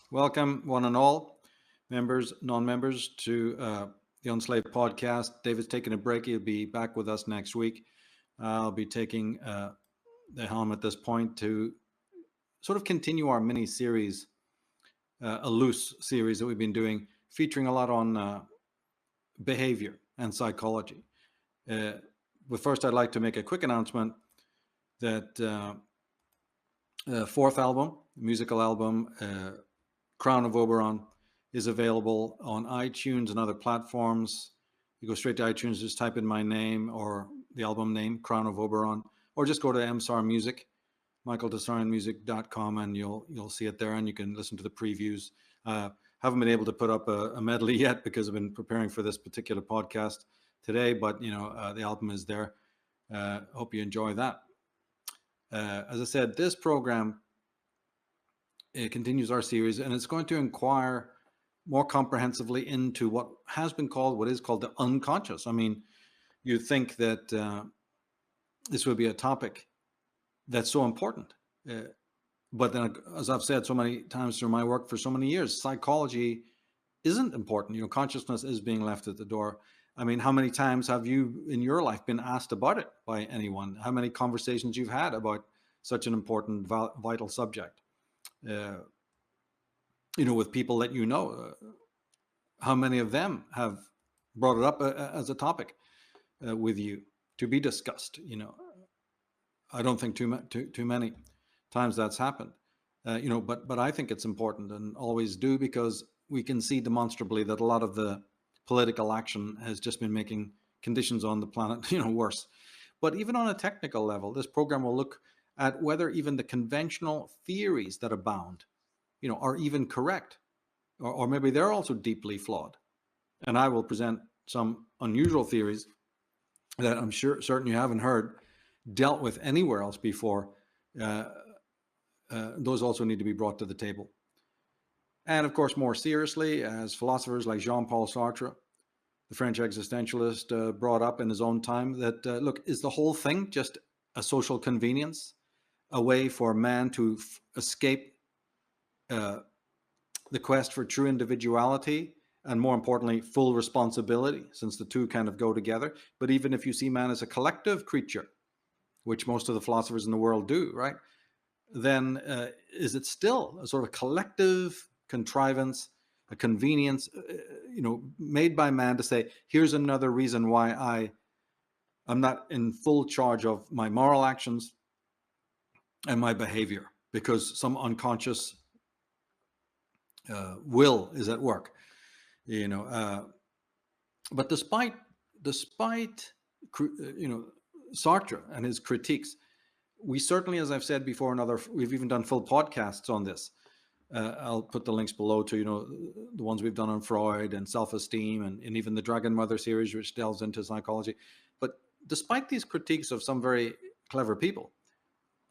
Welcome, one and all, members, non-members, to the Unslaved podcast. David's taking a break. He'll be back with us next week. I'll be taking the helm at this point to sort of continue our mini-series, a loose series that we've been doing, featuring a lot on behavior and psychology. But first, I'd like to make a quick announcement that the fourth album, musical album, Crown of Oberon, is available on iTunes and other platforms. You go straight to iTunes, just type in my name or the album name, Crown of Oberon, or just go to MSAR Music, michaeltessarianmusic.com, and you'll see it there, and you can listen to the previews. Haven't been able to put up a medley yet because I've been preparing for this particular podcast today, but the album is there. Hope you enjoy that. As I said, this program, it continues our series, and it's going to inquire more comprehensively into what is called the unconscious. I mean, you'd think that this would be a topic that's so important. But then, as I've said so many times through my work for so many years, psychology isn't important. Consciousness is being left at the door. I mean, how many times have you in your life been asked about it by anyone? How many conversations you've had about such an important, vital subject? With people that how many of them have brought it up as a topic with you to be discussed? I don't think too many times that's happened. But I think it's important, and always do, because we can see demonstrably that a lot of the political action has just been making conditions on the planet, worse. But even on a technical level, this program will look at whether even the conventional theories that abound, are even correct, or maybe they're also deeply flawed. And I will present some unusual theories that I'm certain you haven't heard dealt with anywhere else before. Those also need to be brought to the table. And of course, more seriously, as philosophers like Jean-Paul Sartre, the French existentialist, brought up in his own time, that look, is the whole thing just a social convenience, a way for man to escape the quest for true individuality, and more importantly, full responsibility, since the two kind of go together? But even if you see man as a collective creature, which most of the philosophers in the world do, right, then is it still a sort of collective contrivance, a convenience, made by man to say, here's another reason why I'm not in full charge of my moral actions and my behavior, because some unconscious will is at work, But despite Sartre and his critiques, we certainly, as I've said before, we've even done full podcasts on this. I'll put the links below to the ones we've done on Freud and self-esteem, and even the Dragon Mother series, which delves into psychology. But despite these critiques of some very clever people,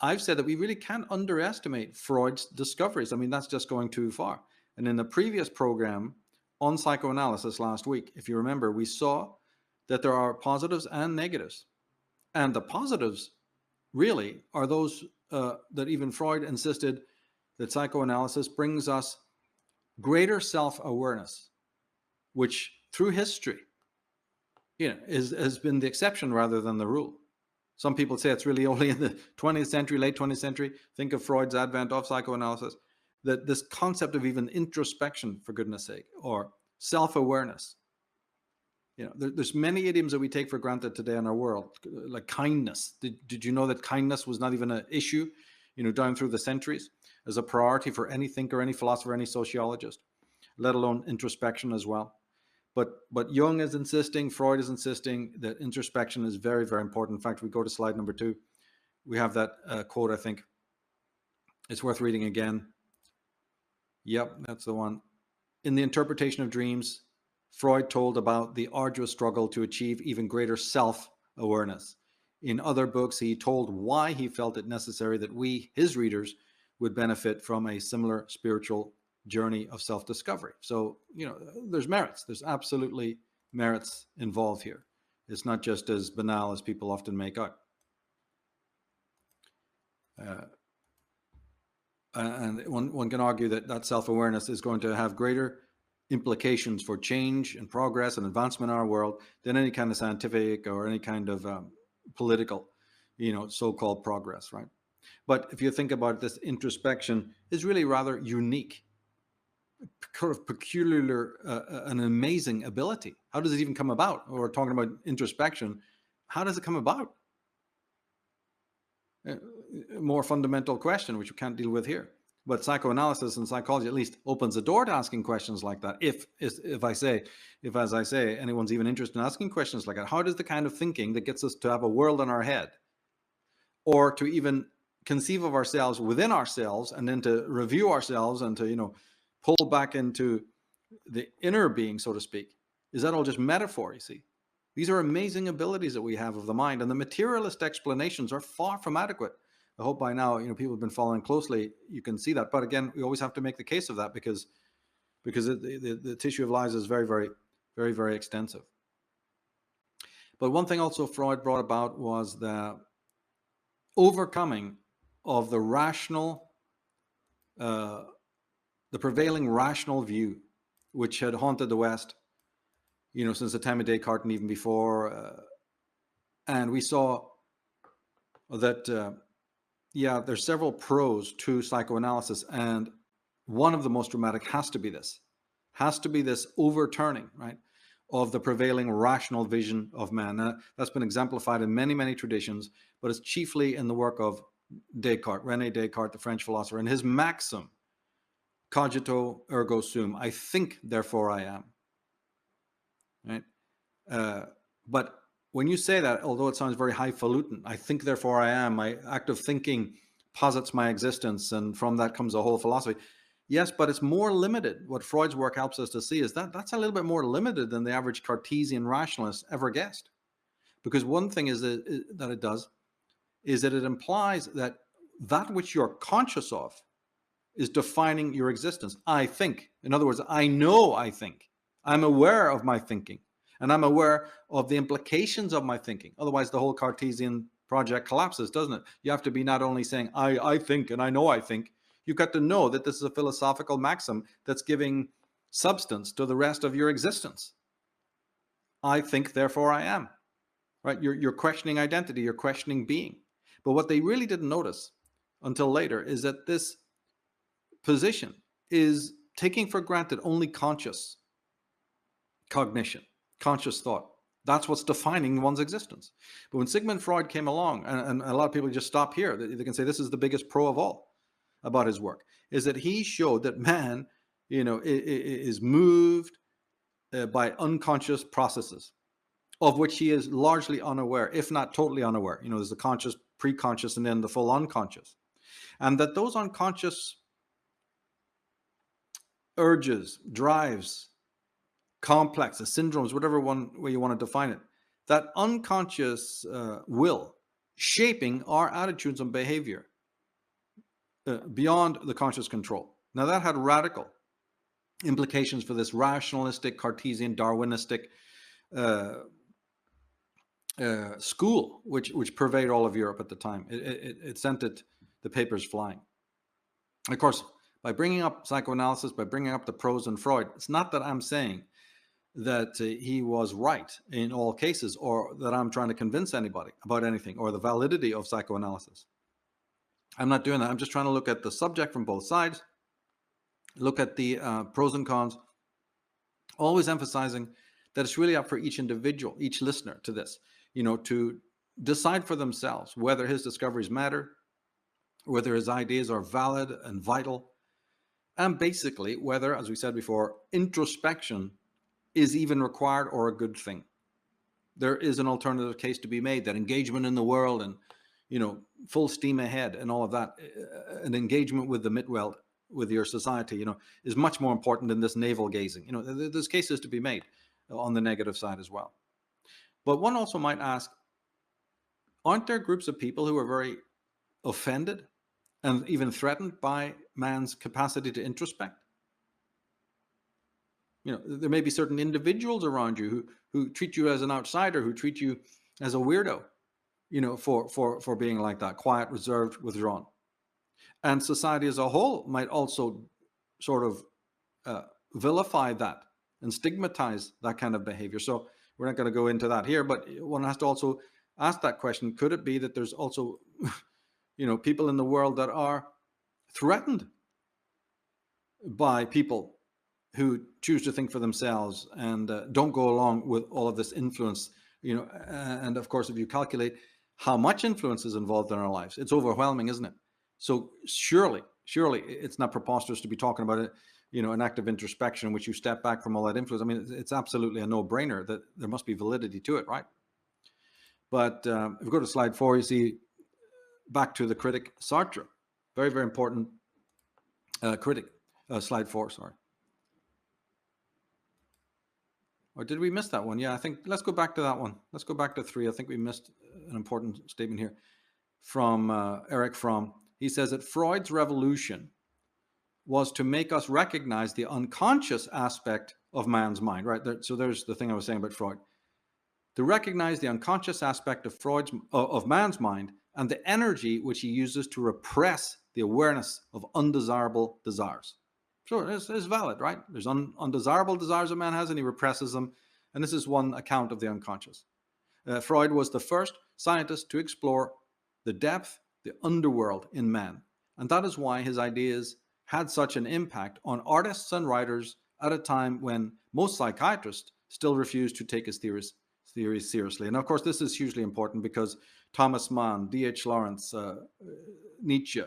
I've said that we really can't underestimate Freud's discoveries. I mean, that's just going too far. And in the previous program on psychoanalysis last week, if you remember, we saw that there are positives and negatives. And the positives really are those that even Freud insisted that psychoanalysis brings us greater self-awareness, which through history, has been the exception rather than the rule. Some people say it's really only in the 20th century, late 20th century, think of Freud's advent of psychoanalysis, that this concept of even introspection, for goodness sake, or self-awareness. There's many idioms that we take for granted today in our world, like kindness. Did you know that kindness was not even an issue, down through the centuries, as a priority for any thinker, any philosopher, any sociologist, let alone introspection as well? But Jung is insisting, Freud is insisting that introspection is very, very important. In fact, we go to slide number 2. We have that quote, I think. It's worth reading again. Yep, that's the one. In The Interpretation of Dreams, Freud told about the arduous struggle to achieve even greater self-awareness. In other books, he told why he felt it necessary that we, his readers, would benefit from a similar spiritual journey of self-discovery. So, there's merits. There's absolutely merits involved here. It's not just as banal as people often make out. And one can argue that self-awareness is going to have greater implications for change and progress and advancement in our world than any kind of scientific or any kind of political, so-called progress, right? But if you think about this, introspection is really rather unique, kind of peculiar, an amazing ability. How does it even come about? Or we're talking about introspection. How does it come about? A more fundamental question, which we can't deal with here. But psychoanalysis and psychology at least opens the door to asking questions like that. If as I say, anyone's even interested in asking questions like that, how does the kind of thinking that gets us to have a world in our head, or to even conceive of ourselves within ourselves, and then to review ourselves and to pull back into the inner being, so to speak, is that all just metaphor? You see, these are amazing abilities that we have of the mind, and the materialist explanations are far from adequate. I hope by now, people have been following closely. You can see that. But again, we always have to make the case of that because the tissue of lies is very, very, very, very extensive. But one thing also Freud brought about was the overcoming of the rational, the prevailing rational view, which had haunted the West, since the time of Descartes and even before. And we saw that, there's several pros to psychoanalysis, and one of the most dramatic has to be this overturning, right, of the prevailing rational vision of man. Now, that's been exemplified in many, many traditions, but it's chiefly in the work of Descartes, René Descartes, the French philosopher, and his maxim, cogito ergo sum, I think, therefore I am. Right? But when you say that, although it sounds very highfalutin, I think, therefore I am, my act of thinking posits my existence, and from that comes a whole philosophy. Yes, but it's more limited. What Freud's work helps us to see is that that's a little bit more limited than the average Cartesian rationalist ever guessed. Because one thing is that it does is that it implies that which you're conscious of is defining your existence. I think. In other words, I know I think. I'm aware of my thinking. And I'm aware of the implications of my thinking. Otherwise, the whole Cartesian project collapses, doesn't it? You have to be not only saying, I think and I know I think. You've got to know that this is a philosophical maxim that's giving substance to the rest of your existence. I think, therefore I am. Right? You're questioning identity. You're questioning being. But what they really didn't notice until later is that this position is taking for granted only conscious cognition, conscious thought. That's what's defining one's existence. But when Sigmund Freud came along, and a lot of people just stop here, they can say this is the biggest pro of all about his work, is that he showed that man, is moved by unconscious processes, of which he is largely unaware, if not totally unaware. There's the conscious, pre-conscious, and then the full unconscious. And that those unconscious urges, drives, complexes, syndromes, whatever one way you want to define it, that unconscious will shaping our attitudes and behavior beyond the conscious control. Now that had radical implications for this rationalistic, Cartesian, Darwinistic school, which pervaded all of Europe at the time. It sent the papers flying. Of course, by bringing up psychoanalysis, by bringing up the pros in Freud, it's not that I'm saying that he was right in all cases, or that I'm trying to convince anybody about anything, or the validity of psychoanalysis. I'm not doing that. I'm just trying to look at the subject from both sides, look at the pros and cons, always emphasizing that it's really up for each individual, each listener to this, to decide for themselves whether his discoveries matter, whether his ideas are valid and vital, and basically whether, as we said before, introspection is even required or a good thing. There is an alternative case to be made that engagement in the world and, full steam ahead and all of that, an engagement with the midworld, with your society, is much more important than this navel gazing. There's cases to be made on the negative side as well. But one also might ask, aren't there groups of people who are very offended and even threatened by man's capacity to introspect? There may be certain individuals around you who treat you as an outsider, who treat you as a weirdo, for being like that, quiet, reserved, withdrawn. And society as a whole might also sort of vilify that and stigmatize that kind of behavior. So we're not going to go into that here, but one has to also ask that question. Could it be that there's also, people in the world that are threatened by people who choose to think for themselves and don't go along with all of this influence, and of course, if you calculate how much influence is involved in our lives, it's overwhelming, isn't it? So surely it's not preposterous to be talking about it, an act of introspection in which you step back from all that influence. I mean, it's absolutely a no-brainer that there must be validity to it, right? But if we go to slide 4, you see back to the critic Sartre, very, very important critic. Slide 4, sorry. Or did we miss that one? Yeah, I think let's go back to that one. Let's go back to 3. I think we missed an important statement here from Eric Fromm. He says that Freud's revolution was to make us recognize the unconscious aspect of man's mind, right? So there's the thing I was saying about Freud. To recognize the unconscious aspect of man's mind and the energy which he uses to repress the awareness of undesirable desires. Sure, it's valid, right? There's undesirable desires a man has, and he represses them. And this is one account of the unconscious. Freud was the first scientist to explore the depth, the underworld in man. And that is why his ideas had such an impact on artists and writers at a time when most psychiatrists still refused to take his theories seriously. And of course, this is hugely important because Thomas Mann, D.H. Lawrence, Nietzsche,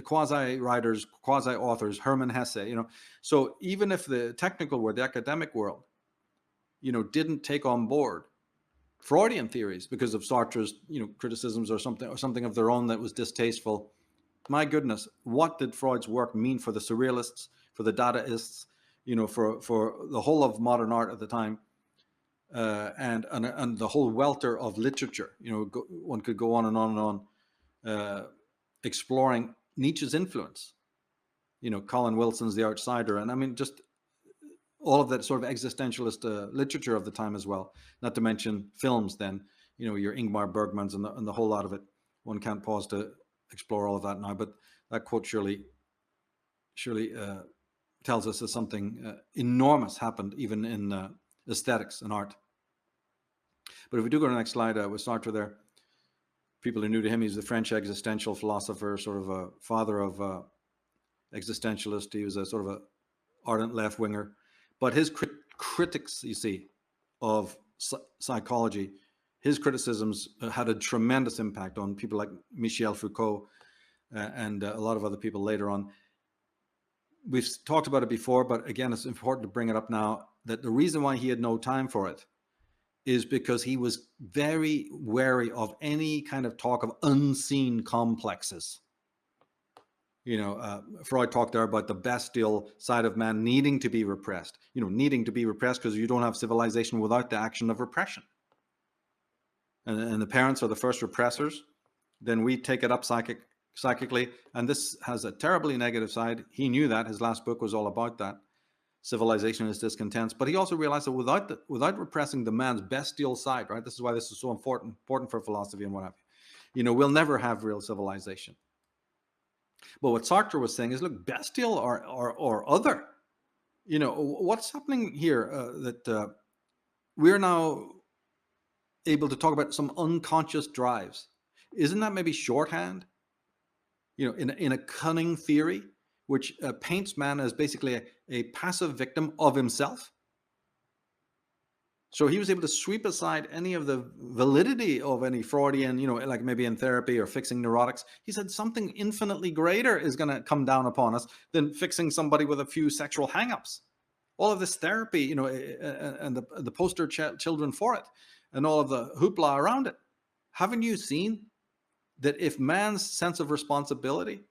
quasi-writers, quasi-authors, Hermann Hesse, so even if the technical world, the academic world, didn't take on board Freudian theories because of Sartre's, criticisms or something of their own that was distasteful, my goodness, what did Freud's work mean for the surrealists, for the Dadaists, for the whole of modern art at the time, and the whole welter of literature. One could go on and on and on, exploring Nietzsche's influence, Colin Wilson's The Outsider, and I mean, just all of that sort of existentialist literature of the time as well, not to mention films then, your Ingmar Bergman's and the whole lot of it. One can't pause to explore all of that now, but that quote surely tells us that something enormous happened even in aesthetics and art. But if we do go to the next slide with Sartre there, people who are new to him, he's the French existential philosopher, sort of a father of existentialist. He was a sort of a ardent left-winger. But his critics, you see, of psychology, his criticisms had a tremendous impact on people like Michel Foucault and a lot of other people later on. We've talked about it before, but again, it's important to bring it up now, that the reason why he had no time for it is because he was very wary of any kind of talk of unseen complexes. Freud talked there about the bestial side of man needing to be repressed, needing to be repressed because you don't have civilization without the action of repression. And the parents are the first repressors. Then we take it up psychically. And this has a terribly negative side. He knew that. His last book was all about that. Civilization is discontents. But he also realized that without repressing the man's bestial side, right? This is why this is so important for philosophy and what have you. We'll never have real civilization. But what Sartre was saying is, look, bestial or other, what's happening here that we're now able to talk about some unconscious drives. Isn't that maybe shorthand? In a cunning theory, which paints man as basically a passive victim of himself. So he was able to sweep aside any of the validity of any Freudian, like maybe in therapy or fixing neurotics. He said something infinitely greater is going to come down upon us than fixing somebody with a few sexual hang-ups. All of this therapy, and the poster children for it, and all of the hoopla around it. Haven't you seen that if man's sense of responsibility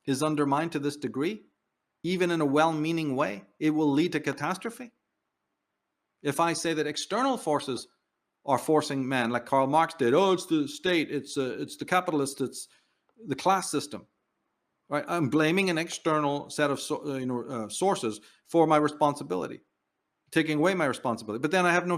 is undermined to this degree, even in a well-meaning way, it will lead to catastrophe? If I say that external forces are forcing man, like Karl Marx did, it's the state, it's the capitalist, it's the class system, right? I'm blaming an external set of sources for my responsibility. taking away my responsibility. But then I have no